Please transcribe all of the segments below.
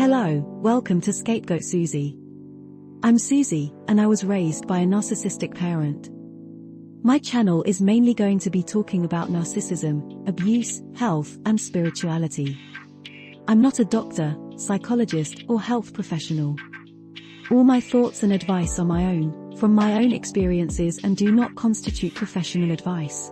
Hello, welcome to Scapegoat Susie. I'm Susie, and I was raised by a narcissistic parent. My channel is mainly going to be talking about narcissism, abuse, health, and spirituality. I'm not a doctor, psychologist, or health professional. All my thoughts and advice are my own, from my own experiences, and do not constitute professional advice.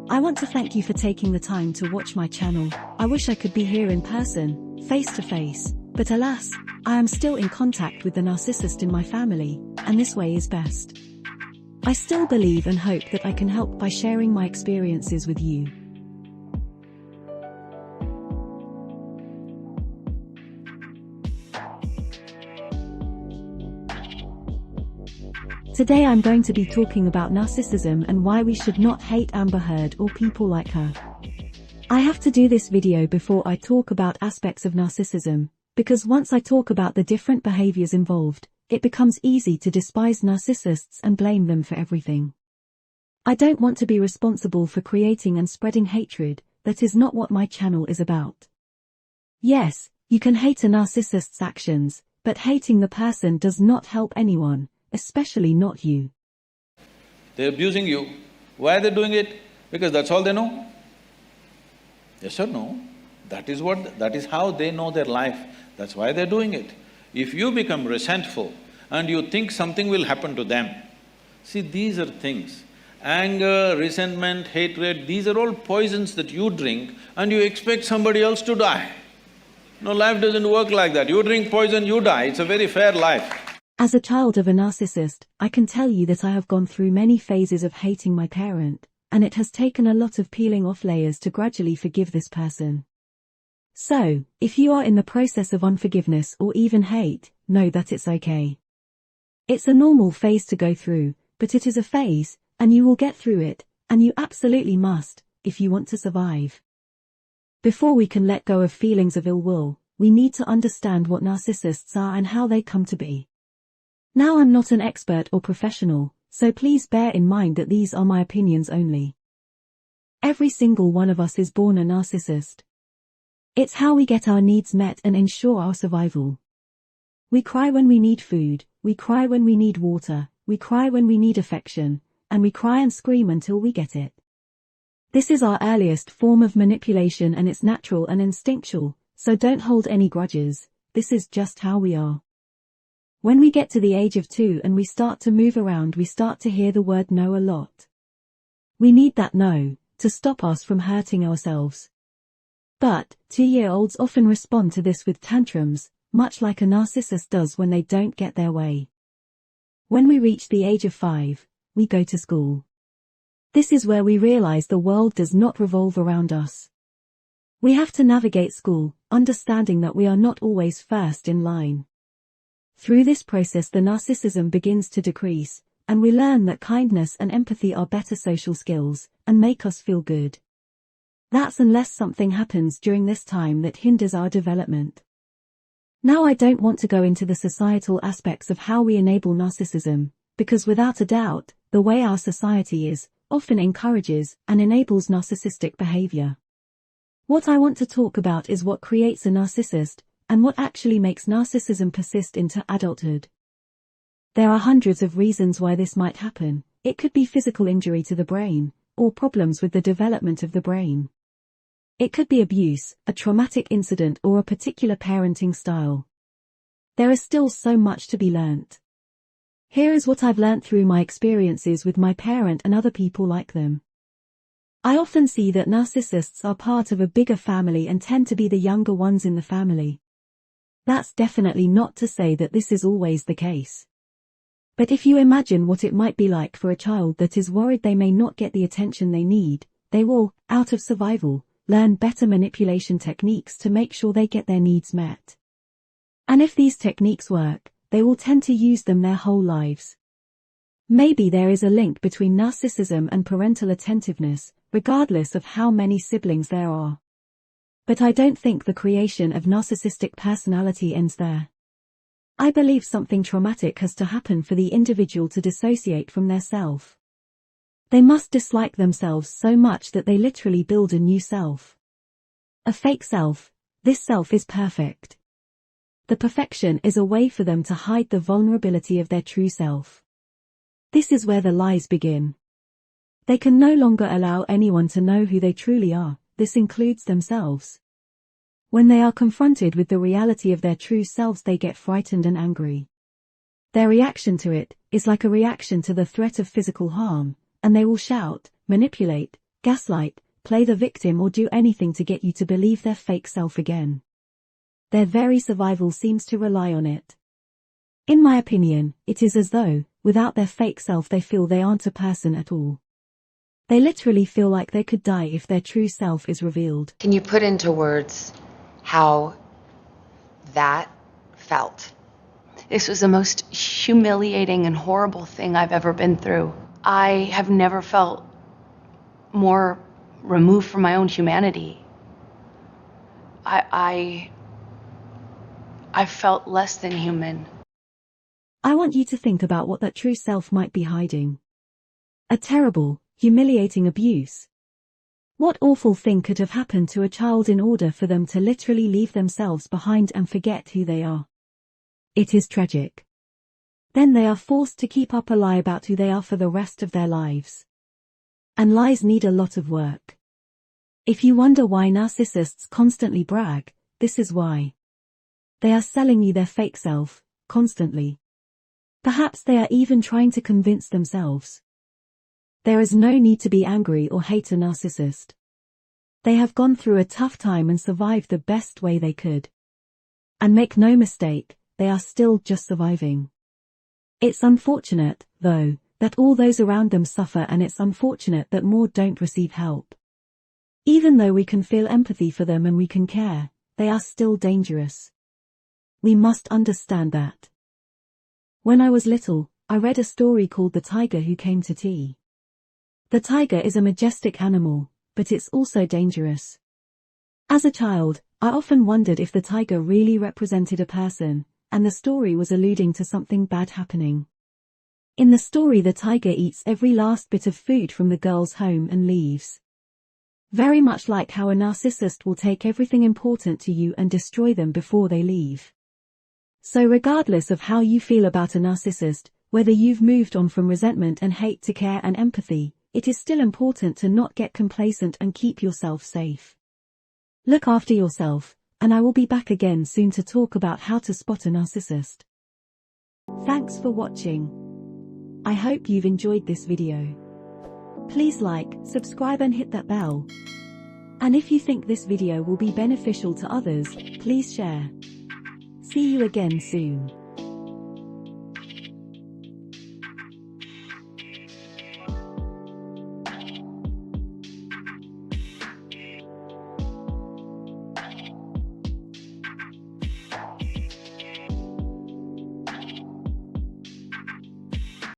I want to thank you for taking the time to watch my channel. I wish I could be here in person, face to face, but alas, I am still in contact with the narcissist in my family, and this way is best. I still believe and hope that I can help by sharing my experiences with you. Today I'm going to be talking about narcissism and why we should not hate Amber Heard or people like her. I have to do this video before I talk about aspects of narcissism, because once I talk about the different behaviors involved, it becomes easy to despise narcissists and blame them for everything. I don't want to be responsible for creating and spreading hatred. That is not what my channel is about. Yes, you can hate a narcissist's actions, but hating the person does not help anyone, especially not you. They're abusing you. Why are they doing it? Because that's all they know. Yes or no? That is how they know their life. That's why they're doing it. If you become resentful and you think something will happen to them, see, these are things. Anger, resentment, hatred, these are all poisons that you drink and you expect somebody else to die. No, life doesn't work like that. You drink poison, you die. It's a very fair life. As a child of a narcissist, I can tell you that I have gone through many phases of hating my parent, and it has taken a lot of peeling off layers to gradually forgive this person. So, if you are in the process of unforgiveness or even hate, know that it's okay. It's a normal phase to go through, but it is a phase, and you will get through it, and you absolutely must, if you want to survive. Before we can let go of feelings of ill will, we need to understand what narcissists are and how they come to be. Now, I'm not an expert or professional, so please bear in mind that these are my opinions only. Every single one of us is born a narcissist. It's how we get our needs met and ensure our survival. We cry when we need food, we cry when we need water, we cry when we need affection, and we cry and scream until we get it. This is our earliest form of manipulation, and it's natural and instinctual, so don't hold any grudges. This is just how we are. When we get to the age of 2 and we start to move around, we start to hear the word no a lot. We need that no to stop us from hurting ourselves. But 2-year-olds often respond to this with tantrums, much like a narcissist does when they don't get their way. When we reach the age of 5, we go to school. This is where we realize the world does not revolve around us. We have to navigate school, understanding that we are not always first in line. Through this process, the narcissism begins to decrease, and we learn that kindness and empathy are better social skills, and make us feel good. That's unless something happens during this time that hinders our development. Now, I don't want to go into the societal aspects of how we enable narcissism, because without a doubt, the way our society is, often encourages and enables narcissistic behavior. What I want to talk about is what creates a narcissist, and what actually makes narcissism persist into adulthood. There are hundreds of reasons why this might happen. It could be physical injury to the brain, or problems with the development of the brain. It could be abuse, a traumatic incident, or a particular parenting style. There is still so much to be learnt. Here is what I've learnt through my experiences with my parent and other people like them. I often see that narcissists are part of a bigger family and tend to be the younger ones in the family. That's definitely not to say that this is always the case. But if you imagine what it might be like for a child that is worried they may not get the attention they need, they will, out of survival, learn better manipulation techniques to make sure they get their needs met. And if these techniques work, they will tend to use them their whole lives. Maybe there is a link between narcissism and parental attentiveness, regardless of how many siblings there are. But I don't think the creation of narcissistic personality ends there. I believe something traumatic has to happen for the individual to dissociate from their self. They must dislike themselves so much that they literally build a new self. A fake self. This self is perfect. The perfection is a way for them to hide the vulnerability of their true self. This is where the lies begin. They can no longer allow anyone to know who they truly are, this includes themselves. When they are confronted with the reality of their true selves, they get frightened and angry. Their reaction to it is like a reaction to the threat of physical harm, and they will shout, manipulate, gaslight, play the victim, or do anything to get you to believe their fake self again. Their very survival seems to rely on it. In my opinion, it is as though, without their fake self, they feel they aren't a person at all. They literally feel like they could die if their true self is revealed. Can you put into words how that felt? This was the most humiliating and horrible thing I've ever been through. I have never felt more removed from my own humanity. I felt less than human. I want you to think about what that true self might be hiding. A terrible, humiliating abuse. What awful thing could have happened to a child in order for them to literally leave themselves behind and forget who they are? It is tragic. Then they are forced to keep up a lie about who they are for the rest of their lives. And lies need a lot of work. If you wonder why narcissists constantly brag, this is why. They are selling you their fake self, constantly. Perhaps they are even trying to convince themselves. There is no need to be angry or hate a narcissist. They have gone through a tough time and survived the best way they could. And make no mistake, they are still just surviving. It's unfortunate, though, that all those around them suffer, and it's unfortunate that more don't receive help. Even though we can feel empathy for them and we can care, they are still dangerous. We must understand that. When I was little, I read a story called The Tiger Who Came to Tea. The tiger is a majestic animal, but it's also dangerous. As a child, I often wondered if the tiger really represented a person, and the story was alluding to something bad happening. In the story, the tiger eats every last bit of food from the girl's home and leaves. Very much like how a narcissist will take everything important to you and destroy them before they leave. So regardless of how you feel about a narcissist, whether you've moved on from resentment and hate to care and empathy, it is still important to not get complacent and keep yourself safe. Look after yourself, and I will be back again soon to talk about how to spot a narcissist. Thanks for watching. I hope you've enjoyed this video. Please like, subscribe and hit that bell. And if you think this video will be beneficial to others, please share. See you again soon.